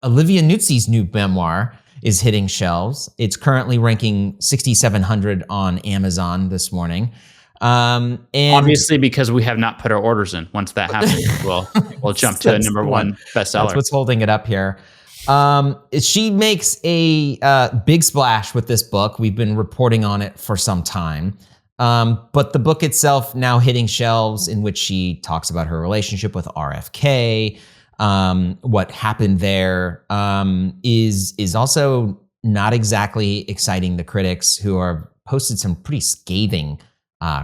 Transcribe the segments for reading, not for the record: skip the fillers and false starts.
Olivia Nuzzi's new memoir is hitting shelves. It's currently ranking 6,700 on Amazon this morning. And obviously, because we have not put our orders in. Once that happens, we'll jump to a number one bestseller. That's what's holding it up here. She makes a big splash with this book. We've been reporting on it for some time. But the book itself now hitting shelves, in which she talks about her relationship with RFK, what happened there, is also not exactly exciting the critics, who are posted some pretty scathing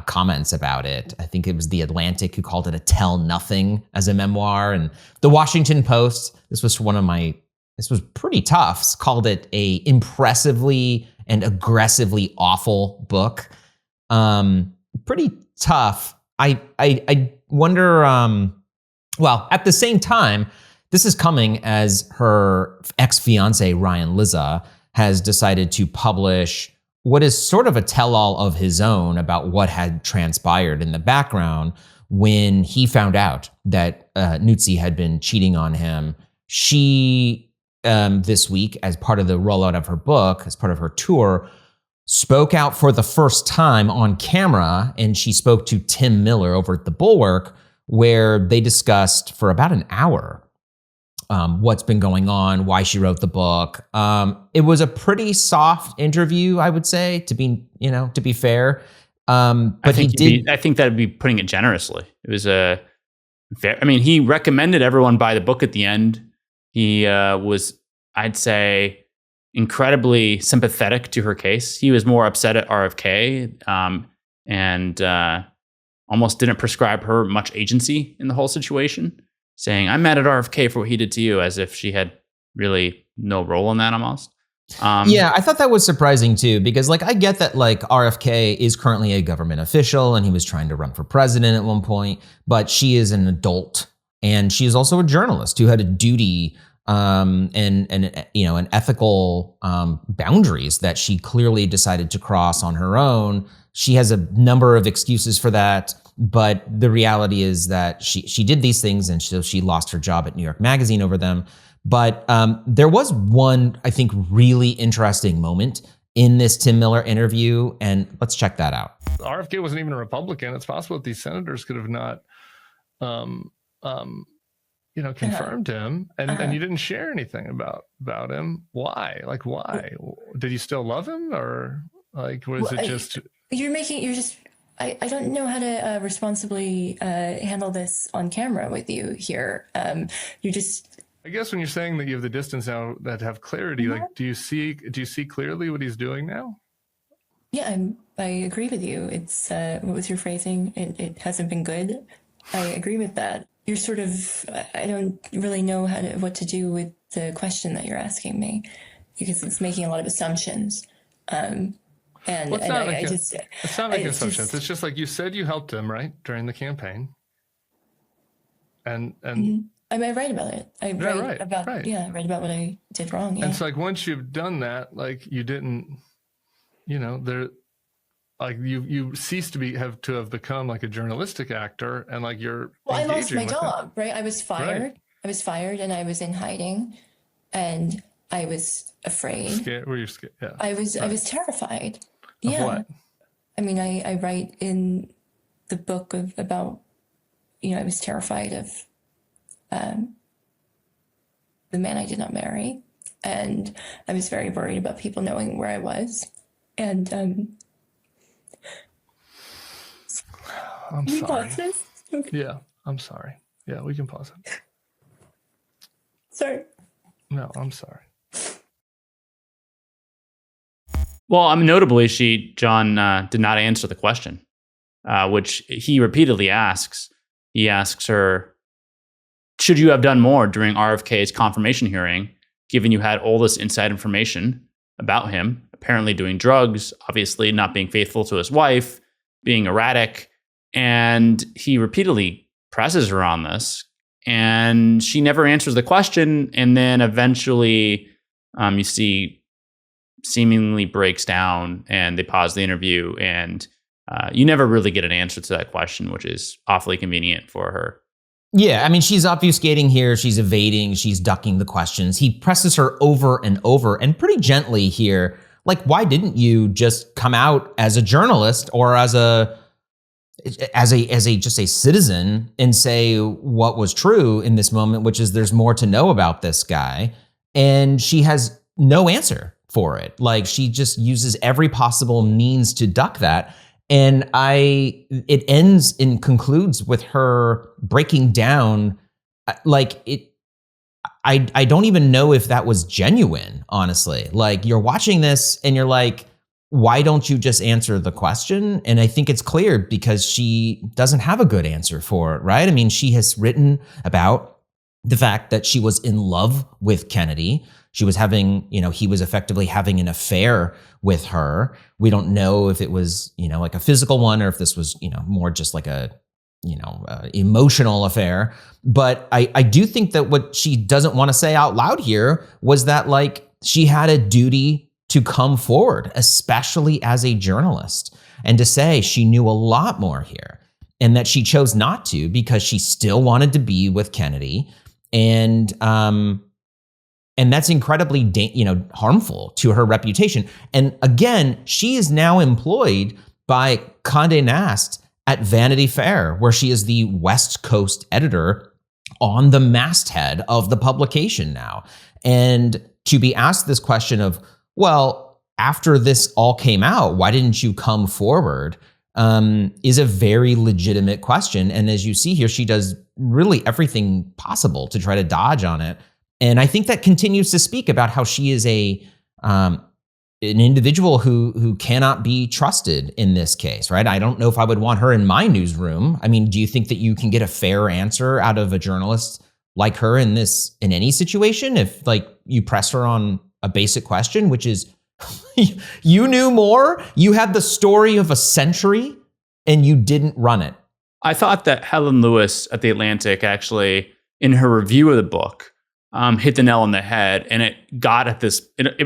comments about it. I think it was The Atlantic who called it a tell nothing as a memoir, and The Washington Post, this was pretty tough, called it a impressively and aggressively awful book. Pretty tough. I wonder, well, at the same time, this is coming as her ex-fiance Ryan Lizza has decided to publish what is sort of a tell-all of his own about what had transpired in the background when he found out that Nuzzi had been cheating on him. She, this week, as part of the rollout of her book, as part of her tour, spoke out for the first time on camera, and she spoke to Tim Miller over at The Bulwark, where they discussed for about an hour what's been going on, why she wrote the book. It was a pretty soft interview, I would say, to be fair. But I think that'd be putting it generously. It was he recommended everyone buy the book at the end. He was, I'd say, incredibly sympathetic to her case. He was more upset at RFK and almost didn't prescribe her much agency in the whole situation, saying, I'm mad at RFK for what he did to you, as if she had really no role in that almost. Yeah, I thought that was surprising too, because I get that RFK is currently a government official and he was trying to run for president at one point, but she is an adult and she is also a journalist who had a duty and an ethical boundaries that she clearly decided to cross on her own. She has a number of excuses for that, but the reality is that she did these things, and so she lost her job at New York Magazine over them. But there was one, I think, really interesting moment in this Tim Miller interview, and let's check that out. RFK wasn't even a Republican. It's possible that these senators could have not confirmed him, and you didn't share anything about him. Why? Why? Did you still love him, or was it just... I don't know how to responsibly handle this on camera with you here. I guess when you're saying that you have the distance now, that have clarity, do you see clearly what he's doing now? Yeah, I agree with you. It's what was your phrasing? It hasn't been good. I agree with that. You're sort of, I don't really know what to do with the question that you're asking me, because it's making a lot of assumptions. It's not like assumptions. It's just you said you helped him, right, during the campaign. And I right about it. I write about what I did wrong. Yeah. And it's once you've done that, you didn't, you ceased to have become a journalistic actor, and you're. Well, I lost my job, right? I was fired. Right. I was fired, and I was in hiding, and I was afraid. Scared? Were you scared? Yeah. I was terrified. Of what? I mean, I write in the book about, I was terrified of the man I did not marry. And I was very worried about people knowing where I was. And I'm sorry. Pause this? Okay. Yeah, I'm sorry. Yeah, we can pause it. Sorry. No, I'm sorry. Well, notably, Jon did not answer the question, which he repeatedly asks. He asks her, should you have done more during RFK's confirmation hearing, given you had all this inside information about him, apparently doing drugs, obviously not being faithful to his wife, being erratic, and he repeatedly presses her on this, and she never answers the question, and then eventually you see seemingly breaks down, and they pause the interview, and you never really get an answer to that question, which is awfully convenient for her Yeah, I mean, she's obfuscating here. She's evading. She's ducking the questions. He presses her over and over and pretty gently here. Like, why didn't you just come out as a journalist or as a just a citizen and say what was true in this moment, which is there's more to know about this guy? And she has no answer for it. Like, she just uses every possible means to duck that. And it ends and concludes with her breaking down. Like, I don't even know if that was genuine, honestly. Like, you're watching this and you're like, why don't you just answer the question? And I think it's clear because she doesn't have a good answer for it, right? I mean, she has written about the fact that she was in love with Kennedy. She was having, he was effectively having an affair with her. We don't know if it was, like a physical one or if this was, more just like a, emotional affair. But I do think that what she doesn't want to say out loud here was that, like, she had a duty to come forward, especially as a journalist, and to say she knew a lot more here and that she chose not to because she still wanted to be with Kennedy. And that's incredibly, harmful to her reputation. And again, she is now employed by Condé Nast at Vanity Fair, where she is the West Coast editor on the masthead of the publication now. And to be asked this question of, well, after this all came out, why didn't you come forward? Is a very legitimate question. And as you see here, she does really everything possible to try to dodge on it. And I think that continues to speak about how she is an individual who cannot be trusted in this case, right? I don't know if I would want her in my newsroom. I mean, do you think that you can get a fair answer out of a journalist like her in any situation? If, like, you press her on a basic question, which is, you knew more, you had the story of a century, and you didn't run it. I thought that Helen Lewis at The Atlantic actually, in her review of the book, hit the nail on the head, and it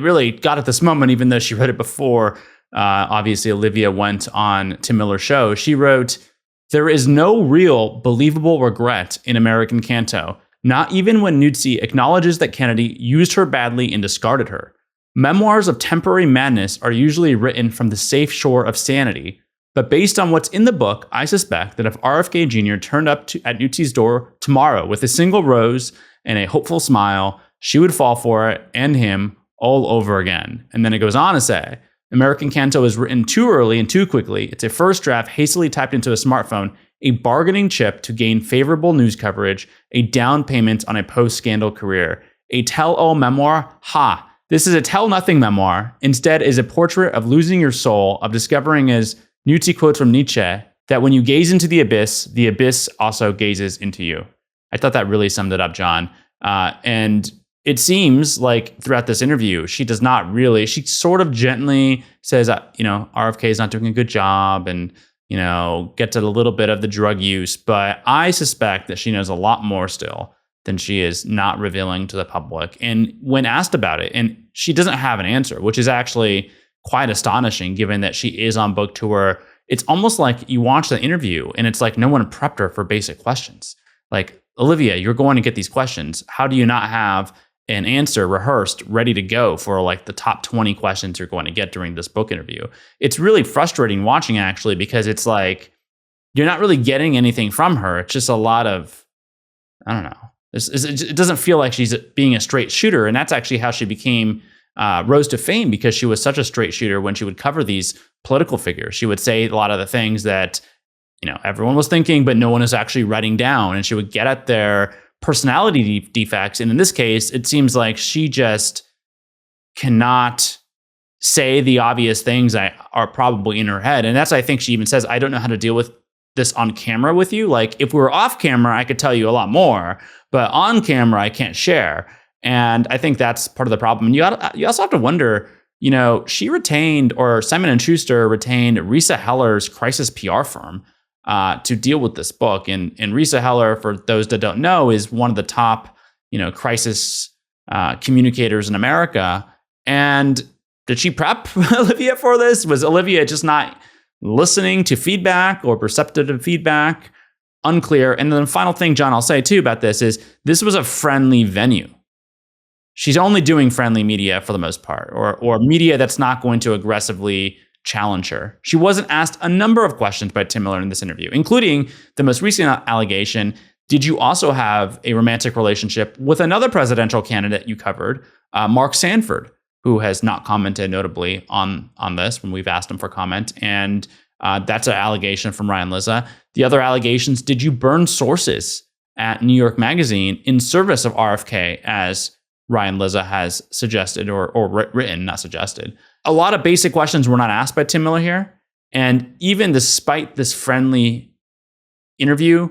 really got at this moment, even though she read it before. Obviously, Olivia went on Tim Miller's show. She wrote, "There is no real believable regret in American Canto, not even when Nuzzi acknowledges that Kennedy used her badly and discarded her. Memoirs of temporary madness are usually written from the safe shore of sanity. But based on what's in the book, I suspect that if RFK Jr. turned up at Nuzzi's door tomorrow with a single rose and a hopeful smile, she would fall for it and him all over again." And then it goes on to say, "American Canto is written too early and too quickly. It's a first draft hastily typed into a smartphone, a bargaining chip to gain favorable news coverage, a down payment on a post-scandal career. A tell-all memoir? Ha! This is a tell-nothing memoir. Instead is a portrait of losing your soul, of discovering, as Nuzzi quotes from Nietzsche, that when you gaze into the abyss also gazes into you." I thought that really summed it up, John. And it seems like throughout this interview, she does not really, she sort of gently says, RFK is not doing a good job and, gets at a little bit of the drug use. But I suspect that she knows a lot more still than she is not revealing to the public. And when asked about it, and she doesn't have an answer, which is actually quite astonishing given that she is on book tour. It's almost like you watch the interview and it's like no one prepped her for basic questions. Like, Olivia, you're going to get these questions. How do you not have an answer rehearsed, ready to go for like the top 20 questions you're going to get during this book interview? It's really frustrating watching, actually, because it's like you're not really getting anything from her. It's just a lot of, I don't know. It doesn't feel like she's being a straight shooter. And that's actually how she became rose to fame, because she was such a straight shooter when she would cover these political figures. She would say a lot of the things that, everyone was thinking, but no one is actually writing down. And she would get at their personality defects. And in this case, it seems like she just cannot say the obvious things that are probably in her head. And that's, I think she even says, "I don't know how to deal with this on camera with you. Like, if we were off camera, I could tell you a lot more, but on camera, I can't share." And I think that's part of the problem. And you also have to wonder, she retained, or Simon & Schuster retained, Risa Heller's crisis PR firm to deal with this book. And Risa Heller, for those that don't know, is one of the top, crisis communicators in America. And did she prep Olivia for this? Was Olivia just not listening to feedback or perceptive feedback? unclear. And then the final thing, John, I'll say too about this was a friendly venue. She's only doing friendly media for the most part, or media that's not going to aggressively challenge her. She wasn't asked a number of questions by Tim Miller in this interview, including the most recent allegation. Did you also have a romantic relationship with another presidential candidate you covered, Mark Sanford, who has not commented notably on this when we've asked him for comment? And that's an allegation from Ryan Lizza. The other allegations, did you burn sources at New York Magazine in service of RFK, as Ryan Lizza has suggested or written, not suggested? A lot of basic questions were not asked by Tim Miller here. And even despite this friendly interview,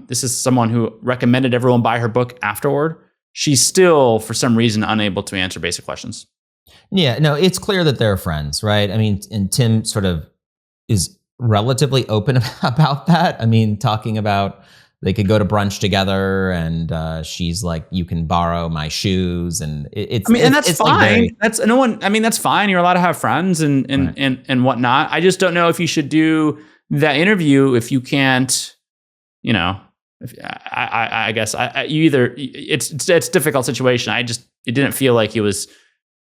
this is someone who recommended everyone buy her book afterward. She's still, for some reason, unable to answer basic questions. Yeah, no, it's clear that they're friends, right? I mean, and Tim sort of is relatively open about that. I mean, talking about they could go to brunch together, and she's like, "You can borrow my shoes," and that's fine. That's fine. You're allowed to have friends and whatnot. I just don't know if you should do that interview if you can't. I guess it's a difficult situation. It didn't feel like he was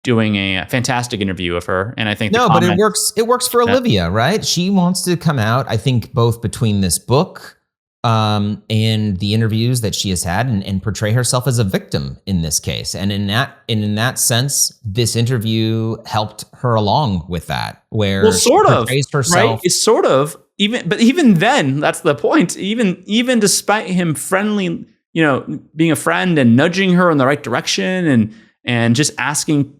doing a fantastic interview of her, and I think but it works. It works for Olivia, right? She wants to come out. I think both between this book and the interviews that she has had, and portray herself as a victim in this case, and in that sense, this interview helped her along with that. Where she portrays herself, right? It's sort of. Even then, that's the point. Even despite him friendly, being a friend and nudging her in the right direction, and just asking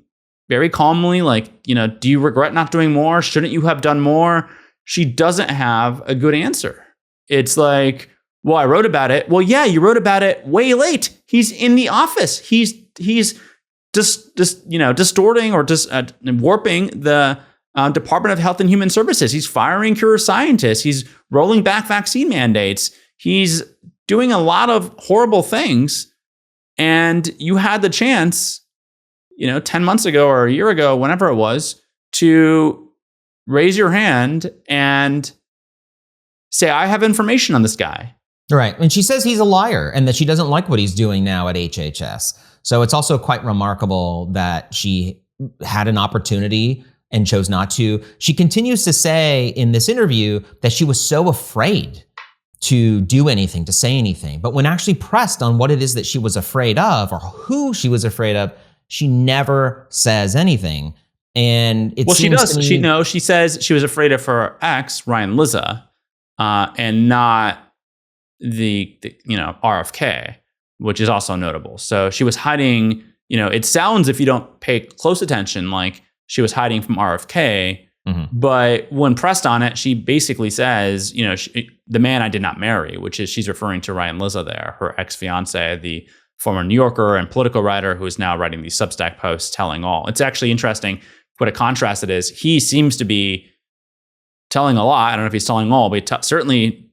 very calmly, like, do you regret not doing more? Shouldn't you have done more? She doesn't have a good answer. It's like, well, I wrote about it. Well, yeah, you wrote about it way late. He's in the office. He's distorting or warping the Department of Health and Human Services. He's firing career scientists. He's rolling back vaccine mandates. He's doing a lot of horrible things. And you had the chance, 10 months ago or a year ago, whenever it was, to raise your hand and say, I have information on this guy. Right. And she says he's a liar and that she doesn't like what he's doing now at HHS. So it's also quite remarkable that she had an opportunity and chose not to. She continues to say in this interview that she was so afraid to do anything, to say anything. But when actually pressed on what it is that she was afraid of or who she was afraid of, she never says anything. And it she does. She says she was afraid of her ex, Ryan Lizza, and not the RFK, which is also notable. So she was hiding, it sounds, if you don't pay close attention, like she was hiding from RFK. Mm-hmm. But when pressed on it, she basically says, the man I did not marry, which is, she's referring to Ryan Lizza there, her ex-fiance, the former New Yorker and political writer who is now writing these Substack posts telling all. It's actually interesting what a contrast it is. He seems to be telling a lot. I don't know if he's telling all, but certainly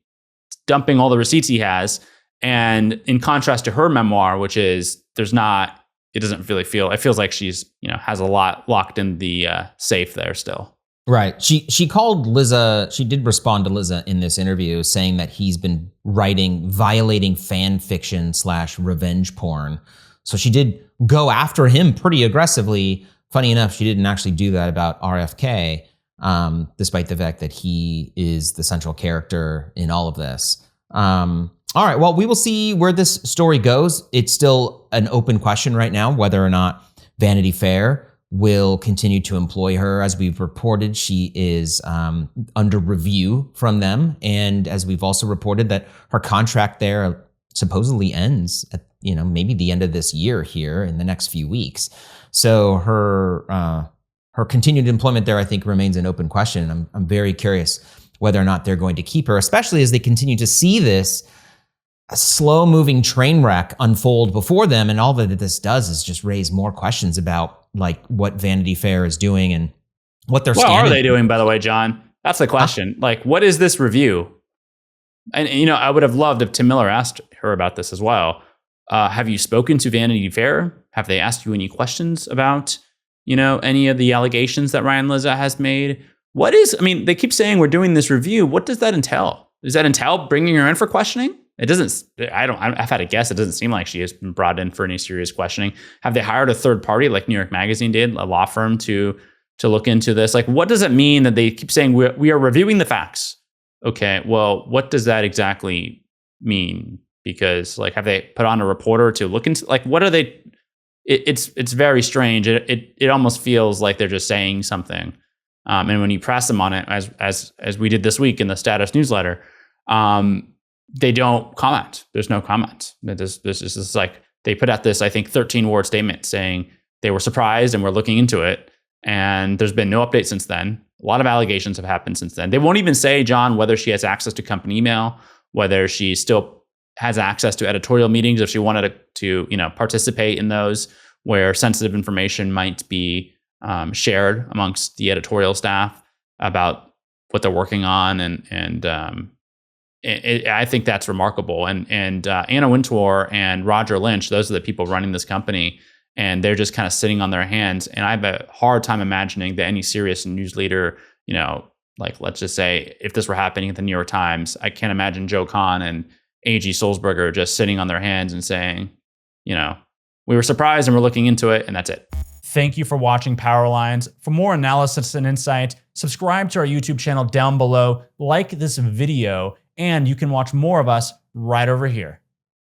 dumping all the receipts he has. And in contrast to her memoir, which is, it doesn't really feel, it feels like she's, has a lot locked in the safe there still. Right. She called Lizza, she did respond to Lizza in this interview saying that he's been violating fan fiction / revenge porn. So she did go after him pretty aggressively. Funny enough, she didn't actually do that about RFK, despite the fact that he is the central character in all of this. All right. Well, we will see where this story goes. It's still an open question right now, whether or not Vanity Fair will continue to employ her. As we've reported, she is under review from them. And as we've also reported, that her contract there supposedly ends at, maybe the end of this year here in the next few weeks. So her continued employment there, I think, remains an open question. And I'm very curious whether or not they're going to keep her, especially as they continue to see this slow-moving train wreck unfold before them. And all that this does is just raise more questions about like what Vanity Fair is doing and what they're standing. What are they doing, by the way, John? That's the question. Like, what is this review? And, I would have loved if Tim Miller asked her about this as well. Have you spoken to Vanity Fair? Have they asked you any questions about, any of the allegations that Ryan Lizza has made? They keep saying we're doing this review. What does that entail? Does that entail bringing her in for questioning? It doesn't, I've had a guess. It doesn't seem like she has been brought in for any serious questioning. Have they hired a third party like New York Magazine did, a law firm to look into this? Like, what does it mean that they keep saying we are reviewing the facts? Okay, well, what does that exactly mean? Because like, have they put on a reporter to look into, like, what are they? It's very strange. It almost feels like they're just saying something. And when you press them on it, as we did this week in the status newsletter, they don't comment. There's no comment. This is just like, they put out this, I think, 13-word statement saying they were surprised and we're looking into it. And there's been no update since then. A lot of allegations have happened since then. They won't even say, John, whether she has access to company email, whether she still has access to editorial meetings if she wanted to participate in those where sensitive information might be shared amongst the editorial staff about what they're working on, and I think that's remarkable. And Anna Wintour and Roger Lynch, those are the people running this company, and they're just kind of sitting on their hands. And I have a hard time imagining that any serious news leader, like let's just say if this were happening at the New York Times, I can't imagine Joe Kahn and A.G. Sulzberger just sitting on their hands and saying, we were surprised and we're looking into it, and that's it. Thank you for watching Power Lines. For more analysis and insight, subscribe to our YouTube channel down below, like this video, and you can watch more of us right over here.